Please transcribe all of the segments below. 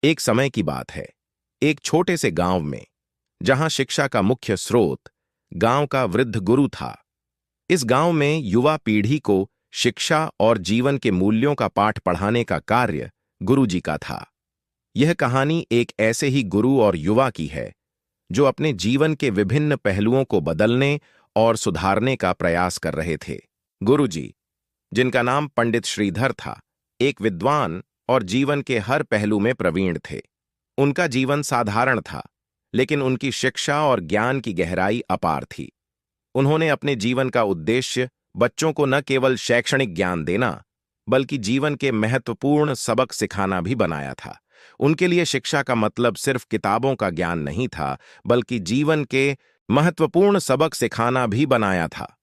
एक समय की बात है, एक छोटे से गांव में, जहां शिक्षा का मुख्य स्रोत गांव का वृद्ध गुरु था। इस गांव में युवा पीढ़ी को शिक्षा और जीवन के मूल्यों का पाठ पढ़ाने का कार्य गुरुजी का था। यह कहानी एक ऐसे ही गुरु और युवा की है जो अपने जीवन के विभिन्न पहलुओं को बदलने और सुधारने का प्रयास कर रहे थे। गुरुजी, जिनका नाम पंडित श्रीधर था, एक विद्वान और जीवन के हर पहलू में प्रवीण थे। उनका जीवन साधारण था, लेकिन उनकी शिक्षा और ज्ञान की गहराई अपार थी। उन्होंने अपने जीवन का उद्देश्य बच्चों को न केवल शैक्षणिक ज्ञान देना, बल्कि जीवन के महत्वपूर्ण सबक सिखाना भी बनाया था। उनके लिए शिक्षा का मतलब सिर्फ किताबों का ज्ञान नहीं था, बल्कि जीवन के महत्वपूर्ण सबक सिखाना भी बनाया था।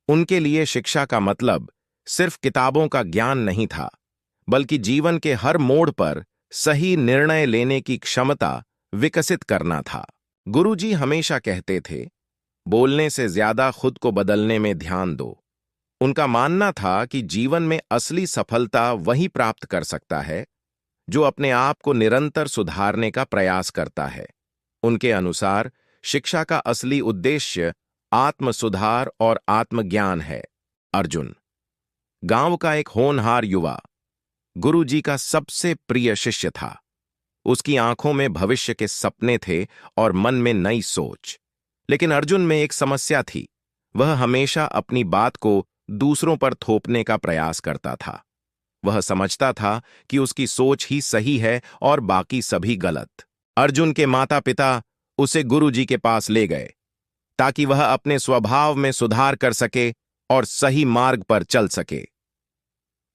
उनके लिए शिक्षा का मतलब सिर्फ किताबों का ज्ञान नहीं था, बल्कि जीवन के हर मोड़ पर सही निर्णय लेने की क्षमता विकसित करना था। गुरुजी हमेशा कहते थे, बोलने से ज्यादा खुद को बदलने में ध्यान दो। उनका मानना था कि जीवन में असली सफलता वही प्राप्त कर सकता है जो अपने आप को निरंतर सुधारने का प्रयास करता है। उनके अनुसार शिक्षा का असली उद्देश्य आत्म सुधार और आत्मज्ञान है। अर्जुन, गांव का एक होनहार युवा, गुरुजी का सबसे प्रिय शिष्य था। उसकी आंखों में भविष्य के सपने थे और मन में नई सोच। लेकिन अर्जुन में एक समस्या थी। वह हमेशा अपनी बात को दूसरों पर थोपने का प्रयास करता था। वह समझता था कि उसकी सोच ही सही है और बाकी सभी गलत। अर्जुन के माता पिता उसे गुरुजी के पास ले गए ताकि वह अपने स्वभाव में सुधार कर सके और सही मार्ग पर चल सके।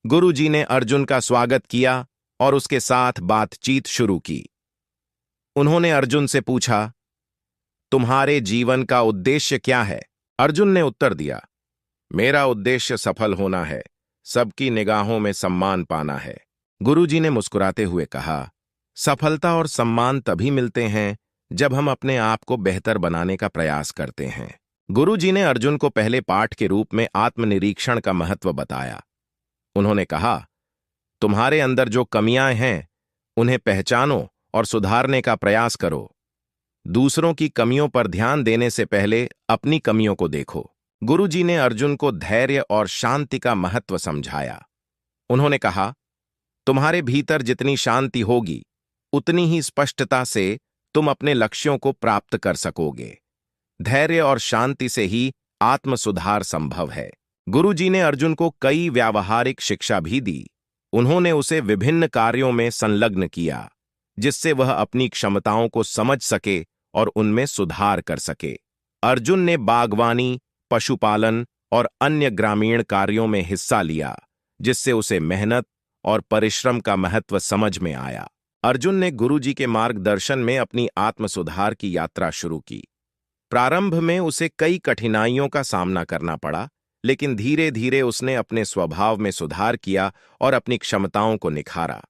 गुरुजी ने अर्जुन का स्वागत किया और उसके साथ बातचीत शुरू की। उन्होंने अर्जुन से पूछा, तुम्हारे जीवन का उद्देश्य क्या है? अर्जुन ने उत्तर दिया, मेरा उद्देश्य सफल होना है, सबकी निगाहों में सम्मान पाना है। गुरुजी ने मुस्कुराते हुए कहा, सफलता और सम्मान तभी मिलते हैं जब हम अपने आप को बेहतर बनाने का प्रयास करते हैं। गुरुजी ने अर्जुन को पहले पाठ के रूप में आत्मनिरीक्षण का महत्व बताया। उन्होंने कहा, तुम्हारे अंदर जो कमियां हैं, उन्हें पहचानो और सुधारने का प्रयास करो। दूसरों की कमियों पर ध्यान देने से पहले अपनी कमियों को देखो। गुरुजी ने अर्जुन को धैर्य और शांति का महत्व समझाया। उन्होंने कहा, तुम्हारे भीतर जितनी शांति होगी, उतनी ही स्पष्टता से तुम अपने लक्ष्यों को प्राप्त कर सकोगे। धैर्य और शांति से ही आत्म सुधार संभव है। गुरुजी ने अर्जुन को कई व्यावहारिक शिक्षा भी दी। उन्होंने उसे विभिन्न कार्यों में संलग्न किया, जिससे वह अपनी क्षमताओं को समझ सके और उनमें सुधार कर सके। अर्जुन ने बागवानी, पशुपालन और अन्य ग्रामीण कार्यों में हिस्सा लिया, जिससे उसे मेहनत और परिश्रम का महत्व समझ में आया। अर्जुन ने गुरुजी के मार्गदर्शन में अपनी आत्म सुधार की यात्रा शुरू की। प्रारंभ में उसे कई कठिनाइयों का सामना करना पड़ा, लेकिन धीरे धीरे उसने अपने स्वभाव में सुधार किया और अपनी क्षमताओं को निखारा।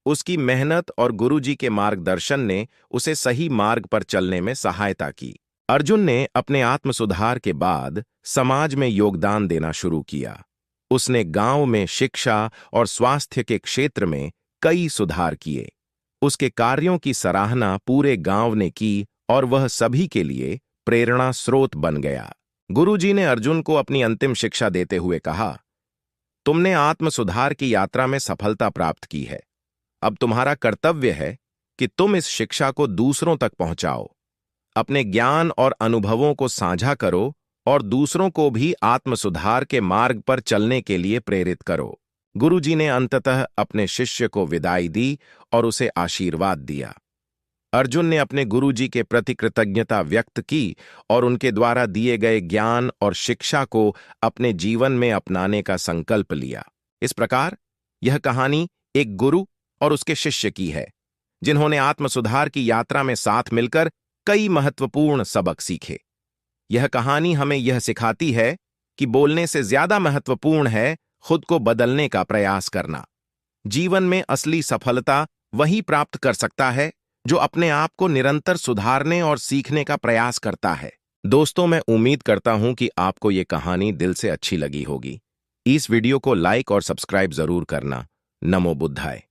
उसकी मेहनत और गुरुजी के मार्गदर्शन ने उसे सही मार्ग पर चलने में सहायता की। अर्जुन ने अपने आत्म सुधार के बाद समाज में योगदान देना शुरू किया। उसने गांव में शिक्षा और स्वास्थ्य के क्षेत्र में कई सुधार किए। उसके कार्यों की सराहना पूरे गांव ने की और वह सभी के लिए प्रेरणा स्रोत बन गया। गुरुजी ने अर्जुन को अपनी अंतिम शिक्षा देते हुए कहा, तुमने आत्म सुधार की यात्रा में सफलता प्राप्त की है। अब तुम्हारा कर्तव्य है कि तुम इस शिक्षा को दूसरों तक पहुंचाओ। अपने ज्ञान और अनुभवों को साझा करो और दूसरों को भी आत्म सुधार के मार्ग पर चलने के लिए प्रेरित करो। गुरुजी ने अंततः अपने शिष्य को विदाई दी और उसे आशीर्वाद दिया। अर्जुन ने अपने गुरुजी के प्रति कृतज्ञता व्यक्त की और उनके द्वारा दिए गए ज्ञान और शिक्षा को अपने जीवन में अपनाने का संकल्प लिया। इस प्रकार यह कहानी एक गुरु और उसके शिष्य की है, जिन्होंने आत्म सुधार की यात्रा में साथ मिलकर कई महत्वपूर्ण सबक सीखे। यह कहानी हमें यह सिखाती है कि बोलने से ज्यादा महत्वपूर्ण है खुद को बदलने का प्रयास करना। जीवन में असली सफलता वही प्राप्त कर सकता है जो अपने आप को निरंतर सुधारने और सीखने का प्रयास करता है। दोस्तों, मैं उम्मीद करता हूं कि आपको ये कहानी दिल से अच्छी लगी होगी। इस वीडियो को लाइक और सब्सक्राइब जरूर करना। नमो बुद्धाय।